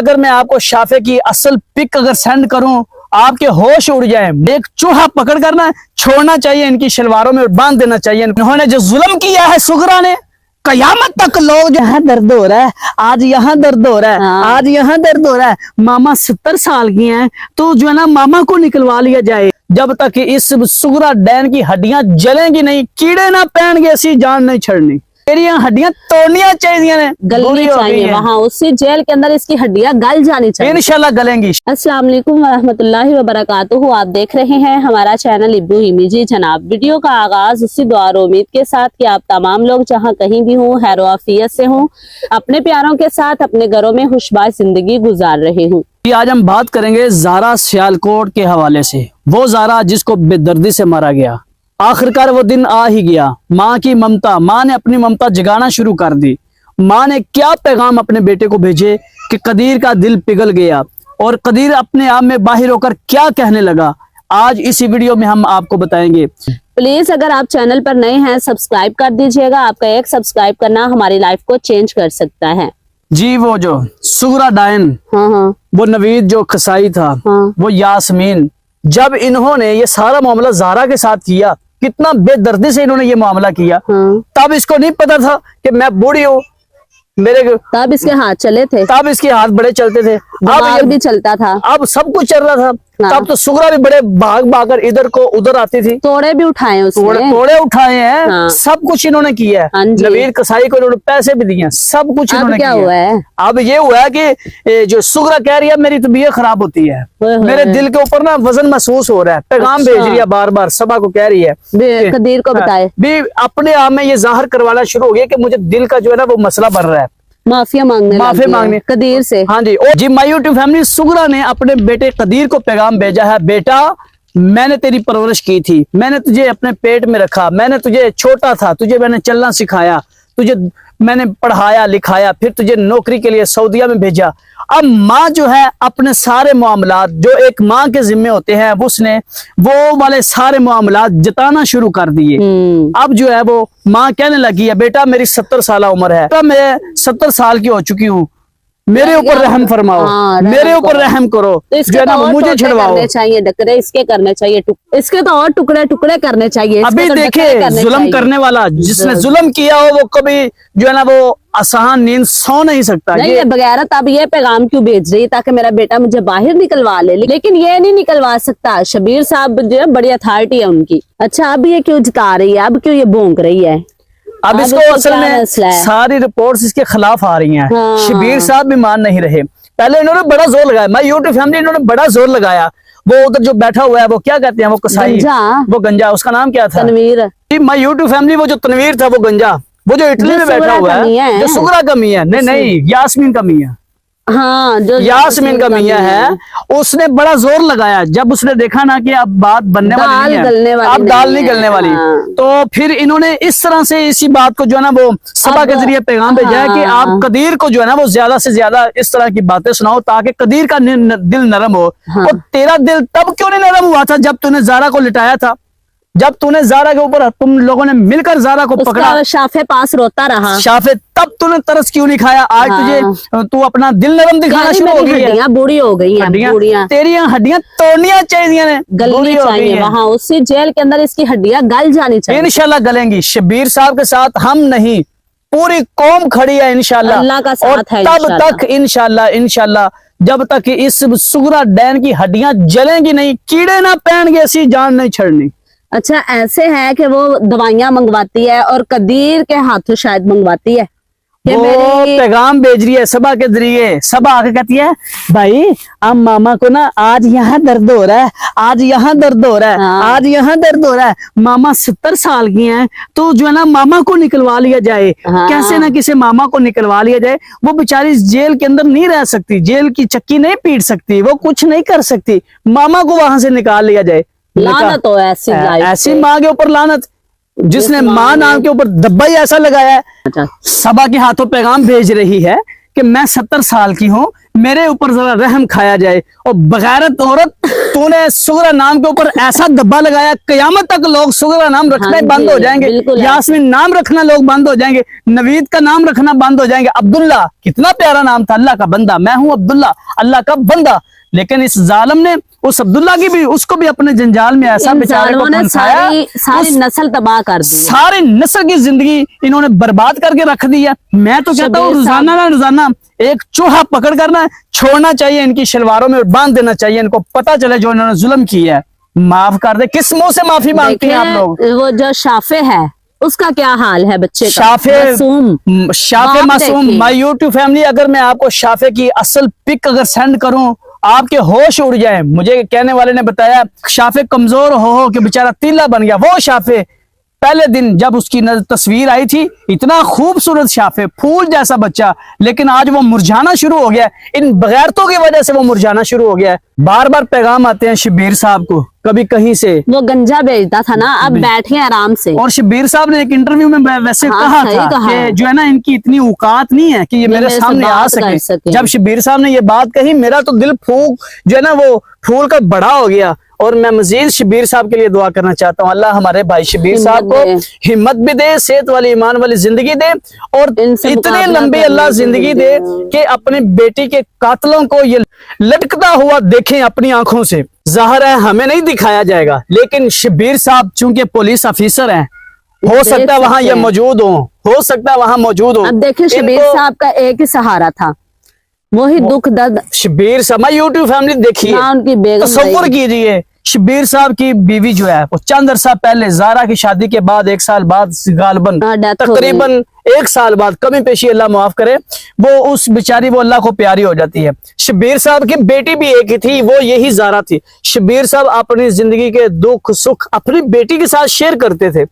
अगर मैं आपको शाफे की असल पिक अगर सेंड करूं, आपके होश उड़ जाए। एक चूहा पकड़ कर ना छोड़ना चाहिए इनकी शलवारों में और बांध देना चाहिए। इन्होंने जो जुल्म किया है सुगरा ने, कयामत तक लोग जो है दर्द हो रहा है, आज यहाँ दर्द हो रहा है, आज यहाँ दर्द हो रहा है। मामा 70 साल की हैं, तो जो है ना मामा को निकलवा लिया जाए। जब तक इस सुगरा डैन की हड्डियां जलेंगी नहीं, कीड़े ना पैणगे, ऐसी जान नहीं छड़नी। तेरी हड्डियां तोड़नियां चाहिए, गलनी चाहिए वहाँ, उससे जेल के अंदर इसकी हड्डियां गल जानी चाहिए, इंशाल्लाह गलेंगी। अस्सलाम वालेकुम वरहमतुल्लाहि वबरकातुहू। आप देख रहे हैं हमारा चैनल इब्बू इमेजी जनाब। वीडियो का आगाज उसी दुआ और उम्मीद के साथ कि आप तमाम लोग जहां कहीं भी हों, खैर आफियत से हों, अपने प्यारों के साथ अपने घरों में खुशबाश जिंदगी गुजार रहे हों। आज हम बात करेंगे ज़ारा सियालकोट के हवाले से। वो ज़ारा जिसको बेदर्दी से मारा गया, आखिरकार वो दिन आ ही गया। माँ की ममता, माँ ने अपनी ममता जगाना शुरू कर दी। माँ ने क्या पैगाम अपने बेटे को भेजे कि कदीर का दिल पिघल गया, और कदीर अपने आप में बाहर होकर क्या कहने लगा, आज इसी वीडियो में हम आपको बताएंगे। प्लीज अगर आप चैनल पर नए हैं सब्सक्राइब कर दीजिएगा। आपका एक सब्सक्राइब करना हमारी लाइफ को चेंज कर सकता है जी। वो जो सुगरा डायन, हाँ। वो नवीद जो कसाई था, हाँ। वो यास्मीन, जब इन्होंने ये सारा मामला ज़ारा के साथ किया, कितना बेदर्दी से इन्होंने ये मामला किया, तब इसको नहीं पता था कि मैं बूढ़ी हूँ, मेरे तब इसके हाथ चले थे, तब इसके हाथ बड़े चलते थे, अब भी चलता था, अब सब कुछ चल रहा था। तब तो सुगरा भी बड़े भाग भाग कर इधर को उधर आती थी, तोड़े भी उठाए उसने, तोड़े उठाए हैं। हाँ। सब कुछ इन्होंने किया है। नवीद कसाई को इन्होंने पैसे भी दिए, सब कुछ इन्होंने किया। हुआ है? अब ये हुआ है कि जो सुगरा कह रही है मेरी तबीयत खराब होती है, मेरे दिल के ऊपर ना वजन महसूस हो रहा है, पैगाम भेज रही है बार बार, सभा को कह रही है, कदीर को बताए भी अपने आप में ये जाहिर करवाना शुरू हो गया कि मुझे दिल का जो है ना वो मसला बन रहा है, माफी मांगने कदीर से। हाँ जी। और जी माय यूट्यूब फैमिली, सुगरा ने अपने बेटे कदीर को पैगाम भेजा है, बेटा मैंने तेरी परवरिश की थी, मैंने तुझे अपने पेट में रखा, मैंने तुझे छोटा था, तुझे मैंने चलना सिखाया, तुझे मैंने पढ़ाया लिखाया, फिर तुझे नौकरी के लिए सऊदीया में भेजा। अब माँ जो है अपने सारे मामलात जो एक माँ के जिम्मे होते हैं, उसने वो वाले सारे मामलात जताना शुरू कर दिए। अब जो है वो माँ कहने लगी है, बेटा मेरी 70 साल उम्र है, बेटा मैं 70 साल की हो चुकी हूँ, मेरे ऊपर रहम फरमाओ, मेरे ऊपर रहम करो, तो जो है ना मुझे छिड़वाओ। चाहिए डकरे इसके करने चाहिए, इसके तो और टुकड़े टुकड़े करने चाहिए। अभी तो देखे जुल्म करने वाला, जिसने जुल्म किया हो वो कभी जो है ना वो आसान नींद सो नहीं सकता। नहीं ये बगैर अब ये पैगाम क्यों भेज रही है ताकि मेरा बेटा मुझे बाहर निकलवा ले, लेकिन ये नहीं निकलवा सकता। शबीर साहब जो है बड़ी अथॉरिटी है उनकी। अच्छा अब ये क्यों जता रही है, अब क्यों ये भोंक रही है? अब इसको असल में सारी रिपोर्ट्स इसके खिलाफ आ रही हैं। शबीर साहब भी मान नहीं रहे। पहले इन्होंने बड़ा जोर लगाया, मैं यूट्यूब फैमिली, इन्होंने बड़ा जोर लगाया। वो उधर जो बैठा हुआ है वो क्या कहते हैं, वो कसाई, वो गंजा, उसका नाम क्या था? तनवीर। मैं यूट्यूब फैमिली, वो जो तनवीर था वो गंजा, वो जो इटली में बैठा हुआ है, जो सुगरा का मियां, नहीं यास्मीन का मियां, हाँ जो यास्मीन का मियां है, उसने बड़ा जोर लगाया। जब उसने देखा ना कि अब बात बनने वाली नहीं है, अब दाल नहीं गलने वाली, तो फिर इन्होंने इस तरह से इसी बात को जो है ना वो सभा के जरिए पैगाम भेजा है कि आप कदीर को जो है ना वो ज्यादा से ज्यादा इस तरह की बातें सुनाओ ताकि कदीर का दिल नरम हो। और तेरा दिल तब क्यों नहीं नरम हुआ था जब तूने ज़ारा को लिटाया था, जब तूने ज़ारा के ऊपर, तुम लोगों ने मिलकर ज़ारा को पकड़ा, शाफे पास रोता रहा, शाफे, तब तूने तरस क्यों नहीं खाया? आज तुझे तू अपना दिल नरम दिखाना शुरू हो गई है, बूढ़ी हो गई है, तेरी हड्डियां तोड़नियां चाहिए, गलनी चाहिए वहाँ, उससे जेल के अंदर इसकी हड्डियां गल जानी चाहिए। इंशाल्लाह गलेंगी। शबीर साहब के साथ हम नहीं, पूरी कौम खड़ी है इंशाल्लाह, अल्लाह का साथ है। तब तक इंशाल्लाह जब तक इस सुगरा डैन की हड्डियां जलेंगी नहीं, कीड़े ना पैणगे, ऐसी जान नहीं छड़नी। अच्छा ऐसे है कि वो दवाइयां मंगवाती है और कदीर के हाथों शायद मंगवाती है, वो पैगाम भेज रही है सभा के जरिए। सभा आके कहती है, भाई अब मामा को ना आज यहाँ दर्द हो रहा है, आज यहाँ दर्द हो रहा है, आज यहाँ दर्द हो रहा है। मामा 70 साल की हैं, तो जो है ना मामा को निकलवा लिया जाए, कैसे ना किसी मामा को निकलवा लिया जाए। वो बेचारी जेल के अंदर नहीं रह सकती, जेल की चक्की नहीं पीट सकती, वो कुछ नहीं कर सकती, मामा को वहां से निकाल लिया जाए। लानत हो ऐसी माँ के ऊपर लानत, जिसने माँ नाम के ऊपर धब्बा ही ऐसा लगाया है। सभा के हाथों पैगाम भेज रही है कि मैं 70 साल की हूँ, मेरे ऊपर जरा रहम खाया जाए। और बगैरत औरत, तूने सुगरा नाम के ऊपर ऐसा धब्बा लगाया, कयामत तक लोग सुगरा नाम रखना हाँ बंद जी, हो जाएंगे, बिल्कुल। यास्मीन नाम रखना लोग बंद हो जाएंगे, नवीद का नाम रखना बंद हो जाएंगे। अब्दुल्ला कितना प्यारा नाम था, अल्लाह का बंदा, मैं हूं अब्दुल्ला, अल्लाह का बंदा। लेकिन इस जालिम ने उस अब्दुल्ला की भी, उसको भी अपने जंजाल में ऐसा इन बेचारे को जालिमों ने फंसाया, सारी नस्ल तबाह कर दी है। सारे नस्ल की जिंदगी इन्होंने बर्बाद करके रख दी है। मैं तो कहता हूँ शबीर रोजाना ना रोजाना एक चूहा पकड़ कर ना छोड़ना चाहिए, इनकी शलवारों में बांध देना चाहिए, इनको पता चले जो इन्होंने जुल्म किया है। माफ कर दे, किस मुंह से माफी मांगती हैं आप लोग? देखें, वो जो शाफे है उसका क्या हाल है, बच्चे का शाफे बाप मासूम। देखिए। माय यूट्यूब फैमिली, अगर मैं आपको शाफे की असल पिक अगर सेंड करूं, आपके होश उड़ जाए। मुझे कहने वाले ने बताया शाफे कमजोर हो के बेचारा तीला बन गया। वो शाफे पहले दिन जब उसकी तस्वीर आई थी, इतना खूबसूरत शाफे, फूल जैसा बच्चा, लेकिन आज वो मुरझाना शुरू हो गया। इन बगैरतों की वजह से वो मुरझाना शुरू हो गया है। बार बार पैगाम आते हैं शब्बीर साहब को, कभी कहीं से। वो गंजा बेचता था ना, अब बैठे आराम से। और शब्बीर साहब ने एक इंटरव्यू में वैसे हाँ, कहा सही था कहा कि है। जो है ना, इनकी इतनी औकात नहीं है कि ये मेरे मेरे से सामने आ बात कर सके। सके। जब शब्बीर साहब ने ये बात कही, मेरा तो दिल फूक जो है ना वो फूल का बड़ा हो गया। और मैं मजीद शब्बीर साहब के लिए दुआ करना चाहता हूँ, अल्लाह हमारे भाई शब्बीर साहब को हिम्मत भी दे, सेहत वाली ईमान वाली जिंदगी दे, और इनसे इतने मुकाबला लंबे करने अल्लाह की जिंदगी दे कि अपने बेटी के कातलों को ये लटकता हुआ देखें अपनी आंखों से। जाहिर है हमें नहीं दिखाया जाएगा, लेकिन शब्बीर साहब चूंकि पुलिस ऑफिसर हैं, हो सकता है वहां ये मौजूद हो सकता है वहां मौजूद हो। अब देखिए, शब्बीर साहब का एक ही सहारा था, वही दुख दर्द। शब्बीर साहब, मैं यूट्यूब फैमिली देखिए, ना उनकी बेगम तसव्वुर रही। कीजिए, शब्बीर साहब की बीवी जो है वो चंद अरसा पहले ज़ारा की शादी के बाद 1 साल बाद गालबन हाँ, डेथ हो तकरीबन 1 साल बाद, कमी पेशी अल्लाह माफ करे, वो उस बेचारी वो अल्लाह को प्यारी हो जाती है। शब्बीर साहब की बेटी भी एक ही थी, वो यही ज़ारा थी। शब्बीर साहब अपनी जिंदगी के दुख सुख अपनी बेटी के साथ शेयर करते थे,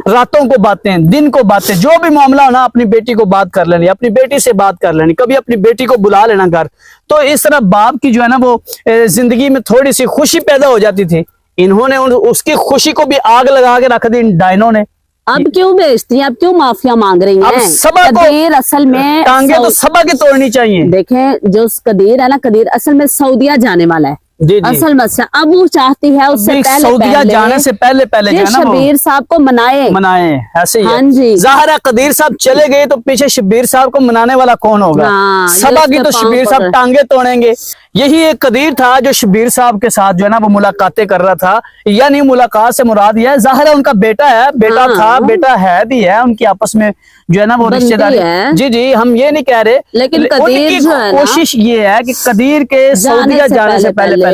रातों को बातें, दिन को बातें, जो भी मामला होना अपनी बेटी को बात कर लेनी, अपनी बेटी से बात कर लेनी, कभी अपनी बेटी को बुला लेना घर। तो इस तरह बाप की जो है ना वो जिंदगी में थोड़ी सी खुशी पैदा हो जाती थी। इन्होंने उसकी खुशी को भी आग लगा के रख दी इन डायनों ने। अब क्यों बेचती हैं, अब क्यों माफिया मांग रही अब हैं? सबा को कदीर असल में टांगे तो सबा की तोड़नी चाहिए। देखें, जो कदीर है ना, कदीर असल में सऊदिया जाने वाला है। जी जी। असल मसला अब वो चाहती है उससे पहले सऊदिया जाने से पहले जो है ना शब्बीर साहब को मनाए ऐसे ही हाँ है। जी। जाहिर है कदीर साहब चले गए तो पीछे शब्बीर साहब को मनाने वाला कौन होगा? हाँ, सबा की ये तो उसके शब्बीर पाँव साहब पकड़। टांगे तोड़ेंगे। यही एक कदीर था जो शब्बीर साहब के साथ जो है ना वो मुलाकातें कर रहा था, यानी मुलाकात से मुराद यह है, जाहिर है उनका बेटा है, बेटा हाँ। था, बेटा है भी है, उनकी आपस में जो है ना वो बनती रिश्तेदारी। है। जी जी, हम ये नहीं कह रहे, लेकिन कदीर उनकी जो है ना, कोशिश ये है कि कदीर के सऊदिया जाने से पहले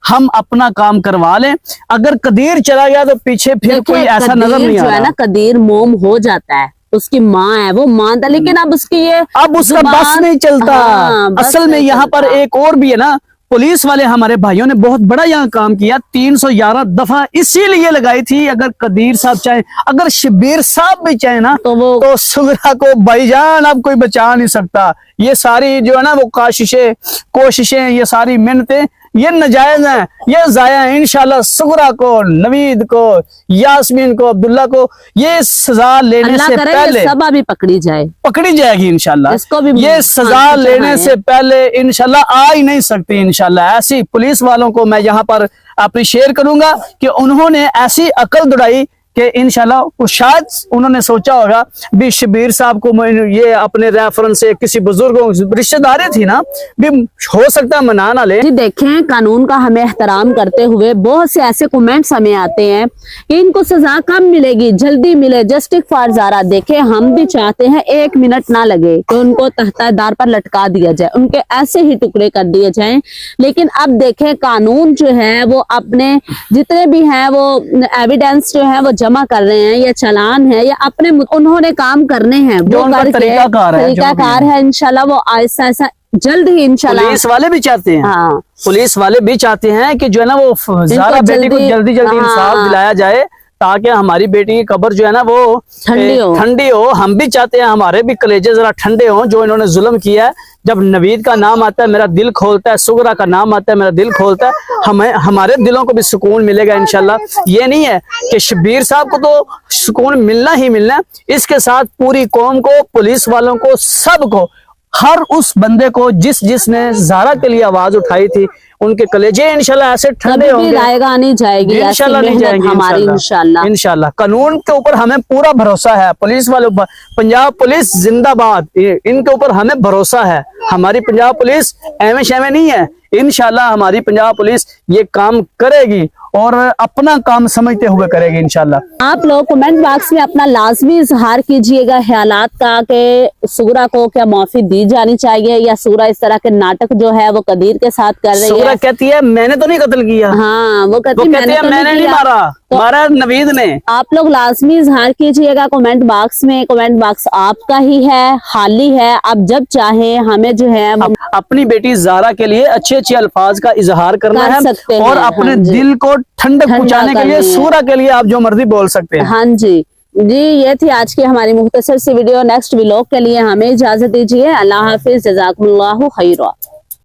हम अपना काम करवा लें। अगर कदीर चला गया तो पीछे फिर कोई ऐसा नजर नहीं आ जो है रहा। ना, कदीर मोम हो जाता है, उसकी माँ है, वो मानता, लेकिन अब उसकी ये अब उसका बस नहीं चलता। हाँ, बस असल में नहीं यहाँ पर चलता। एक और भी है ना, पुलिस वाले हमारे भाइयों ने बहुत बड़ा यहाँ काम किया, 311 दफा इसीलिए लगाई थी। अगर कदीर साहब चाहे, अगर शब्बीर साहब भी चाहे ना, तो सुगरा को भाईजान अब कोई बचा नहीं सकता। ये सारी जो है ना वो कोशिशें, ये सारी मेहनतें ये नजायज हैं, ये जाया है। इंशाल्लाह सुगरा को, नवीद को, यास्मीन को, अब्दुल्ला को ये सजा लेने से पहले सबा भी पकड़ी जाएगी इंशाल्लाह। इसको भी ये सजा लेने से पहले इंशाल्लाह आ ही नहीं सकती इंशाल्लाह। ऐसी पुलिस वालों को मैं यहाँ पर अप्रिशिएट करूंगा कि उन्होंने ऐसी अकल दौड़ाई कि इंशाल्लाह वो शायद उन्होंने सोचा होगा भी शब्बीर साहब को ये अपने रेफरेंस से किसी बुजुर्गों रिश्तेदारी थी ना, भी हो सकता है मना ना ले। जी देखें, कानून का हमें एहतराम करते हुए बहुत से ऐसे कमेंट्स हमें आते हैं कि इनको सजा कम मिलेगी, जल्दी मिले, जस्टिस फॉर ज़ारा। देखें, हम भी चाहते हैं 1 मिनट ना लगे तो उनको तख्तादार पर लटका दिया जाए, उनके ऐसे ही टुकड़े कर दिए जाएं। लेकिन अब देखें, कानून जो है वो अपने जितने भी हैं वो एविडेंस जो है वो जमा कर रहे हैं, या चालान है, या अपने उन्होंने काम करने हैं, जो उनका तरीकाकार है। इंशाल्लाह वो ऐसा जल्द ही इंशाल्लाह। पुलिस वाले भी चाहते हैं, हाँ, पुलिस वाले भी चाहते हैं कि जो है ना वो ज़ारा बेटी को जल्दी इंसाफ दिलाया जाए, ताकि हमारी बेटी की कब्र जो है ना वो ठंडी हो। हम भी चाहते हैं हमारे भी कलेजे जरा ठंडे हों। जो इन्होंने जुल्म किया है, जब नवीद का नाम आता है मेरा दिल खोलता है, सुगरा का नाम आता है मेरा दिल खोलता है। हमें हमारे दिलों को भी सुकून मिलेगा इंशाल्लाह। ये नहीं है कि शब्बीर साहब को तो सुकून मिलना ही मिलना, इसके साथ पूरी कौम को, पुलिस वालों को, सबको हर उस बंदे को जिसने ज़ारा के लिए आवाज उठाई थी, उनके कलेजे इंशाल्लाह ऐसे ठंडे कभी भी होंगे, रायगा नहीं जाएगी, ऐसी इंशाल्लाह नहीं मेहनत जाएंगे, हमारी इंशाल्लाह। इंशाल्लाह। कानून के ऊपर हमें पूरा भरोसा है, पुलिस वालों पर, पंजाब पुलिस जिंदाबाद, इनके ऊपर हमें भरोसा है। हमारी पंजाब पुलिस एवं शेवें नहीं है, इंशाल्लाह हमारी पंजाब पुलिस ये काम करेगी और अपना काम समझते हुए करेगी इंशाल्लाह। आप लोग कमेंट बॉक्स में अपना लाजमी इजहार कीजिएगा ख्यालात का कि सूरा को क्या माफी दी जानी चाहिए, या सूरा इस तरह के नाटक जो है वो कदीर के साथ कर रही सूरा है। कहती है मैंने तो नहीं कत्ल किया, हाँ, वो कहती है मैंने नहीं किया। मारा, तो मारा नवीद ने। आप लोग लाजमी इजहार कीजिएगा कमेंट बॉक्स में। कमेंट बॉक्स आपका ही है, खाली है, आप जब चाहें हमें जो है वो अपनी बेटी ज़ारा के लिए अच्छे अच्छे अल्फाज का इजहार करना कर है सकते और हैं, अपने हाँ जी। दिल को ठंडक पहुंचाने के लिए करनी है। सूरा के लिए आप जो मर्जी बोल सकते हैं। हाँ जी जी, ये थी आज की हमारी मुख्तसर सी वीडियो। नेक्स्ट व्लॉग के लिए हमें इजाजत दीजिए। अल्लाह हाफिज, जज़ाकुमुल्लाहु खैरा।